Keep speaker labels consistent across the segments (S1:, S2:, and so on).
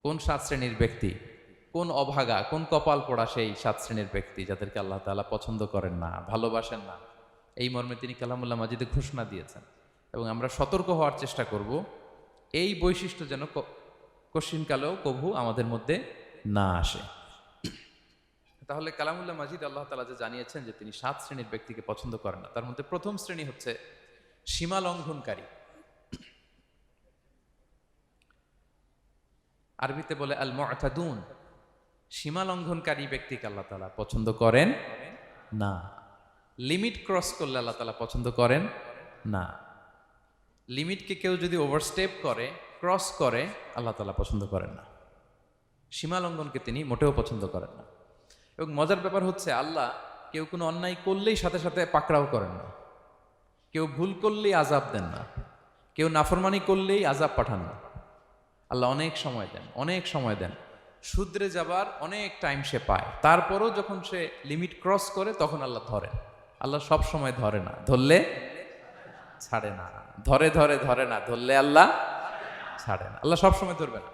S1: কোন ৭ শ্রেণীর ব্যক্তি, কোন অভাগা, কোন কপাল পোড়া সেই ৭ শ্রেণীর ব্যক্তি যাদেরকে আল্লাহ তাআলা পছন্দ করেন না, ভালোবাসেন না। এই মর্মে তিনি কালামুল্লাহ মাজিদে ঘোষণা দিয়েছেন এবং আমরা সতর্ক হওয়ার চেষ্টা করব এই বৈশিষ্ট্য যেন কশিনকালেও কভু আমাদের মধ্যে না আসে। তাহলে কালামুল্লাহ মাজিদ আল্লাহ তাআলা যে জানিয়েছেন যে তিনি ৭ শ্রেণীর ব্যক্তিকে পছন্দ করেন না, তার মধ্যে প্রথম শ্রেণী হচ্ছে সীমা লঙ্ঘনকারী। আরবিতে বলে আল মুআতাদুন, সীমা লঙ্ঘনকারী ব্যক্তিকে আল্লাহ তাআলা পছন্দ করেন না। লিমিট ক্রস করলে আল্লাহ তাআলা পছন্দ করেন না। লিমিটকে কেউ যদি ওভারস্টেপ করে, ক্রস করে, আল্লাহ তাআলা পছন্দ করেন না। সীমা লঙ্ঘনকে তিনি মোটেও পছন্দ করেন না। এবং মজার ব্যাপার হচ্ছে আল্লাহ কেউ কোনো অন্যায় করলেই সাথে সাথে পাকড়াও করেন না, কেউ ভুল করলেই আযাব দেন না, কেউ নাফরমানি করলেই আযাব পাঠান না। আল্লাহ অনেক সময় দেন, অনেক সময় দেন, শুধরে যাবার অনেক টাইম সে পায়। তারপরও যখন সে লিমিট ক্রস করে তখন আল্লাহ ধরেন। আল্লাহ সব সময় ধরে না, ধরলে ছাড়ে না, ধরে ধরে ধরে না, ধরলে আল্লাহ ছাড়ে না। আল্লাহ সব সময় ধরবে না।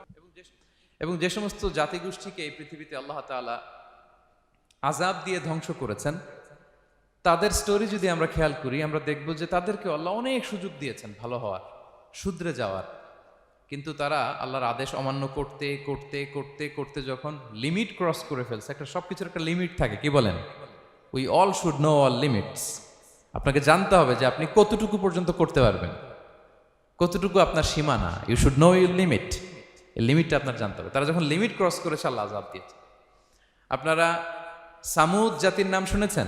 S1: এবং যে সমস্ত জাতিগোষ্ঠীকে এই পৃথিবীতে আল্লাহ তাআলা আযাব দিয়ে ধ্বংস করেছেন, তাদের স্টোরি যদি আমরা খেয়াল করি, আমরা দেখব যে তাদেরকে আল্লাহ অনেক সুযোগ দিয়েছেন ভালো হওয়ার, শুধরে যাওয়ার। কিন্তু তারা আল্লাহর আদেশ অমান্য করতে করতে করতে করতে যখন লিমিট ক্রস করে ফেলছে, একটা সবকিছুর একটা লিমিট থাকে, কি বলেন? We all should know all limits. আপনাকে জানতে হবে যে আপনি কতটুকু পর্যন্ত করতে পারবেন, কতটুকু আপনার সীমানা। You should know your limit. এই লিমিটটা আপনার জানতে হবে। তারা যখন লিমিট ক্রস করেছে আল্লাহ আযাব দিয়েছে। আপনারা সামুদ জাতির নাম শুনেছেন?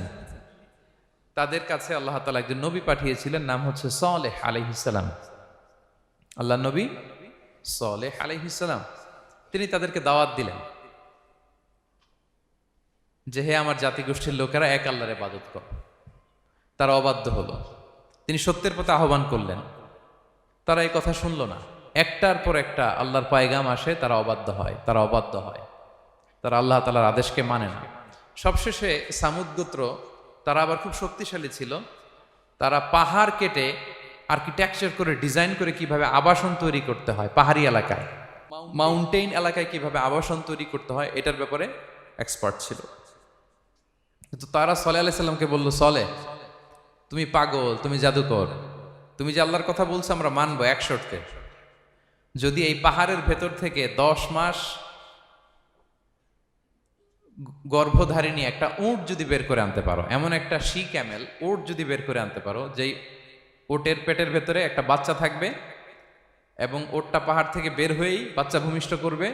S1: তাদের কাছে আল্লাহ তাআলা একজন নবী পাঠিয়েছিলেন, নাম হচ্ছে সালেহ আলাইহিস সালাম। আল্লাহ নবী সালেহ আলাইহিস সালাম, তিনি তাদেরকে দাওয়াত দিলেন যে হে আমার জাতিগোষ্ঠীর লোকেরা, এক আল্লাহর ইবাদত করো। তারা অবাধ্য হলো। তিনি সত্যের পথে আহ্বান করলেন, তারা এই কথা শুনলো না। একটার পর একটা আল্লাহর পায়গাম আসে, তারা অবাধ্য হয়, তারা অবাধ্য হয়, তারা আল্লাহ তাআলার আদেশকে মানে না। সবশেষে সামুদ গোত্র, তারা আবার খুব শক্তিশালী ছিল। তারা পাহাড় কেটে আর্কিটেকচার করে, ডিজাইন করে কিভাবে আবাসন তৈরি করতে হয় পাহাড়ি এলাকায়, মাউন্টেইন এলাকায় কিভাবে আবাসন তৈরি করতে হয়, এটার ব্যাপারে এক্সপার্ট ছিল। কিন্তু তারা সালেহ আলাইহিস সালামকে বলল, সালেহ তুমি পাগল, তুমি জাদুকর, তুমি যে আল্লাহর কথা বলছো আমরা মানবো এক শর্তে, যদি এই পাহাড়ের ভেতর থেকে 10 মাস গর্ভধারিণী একটা উট যদি বের করে আনতে পারো, এমন একটা শি ক্যামেল উট যদি বের করে আনতে পারো, যেই ওটের পেটের ভেতরে একটা বাচ্চা থাকবে এবং ওটটা পাহাড় থেকে বের হয়েই বাচ্চা ভূমিষ্ঠ করবে,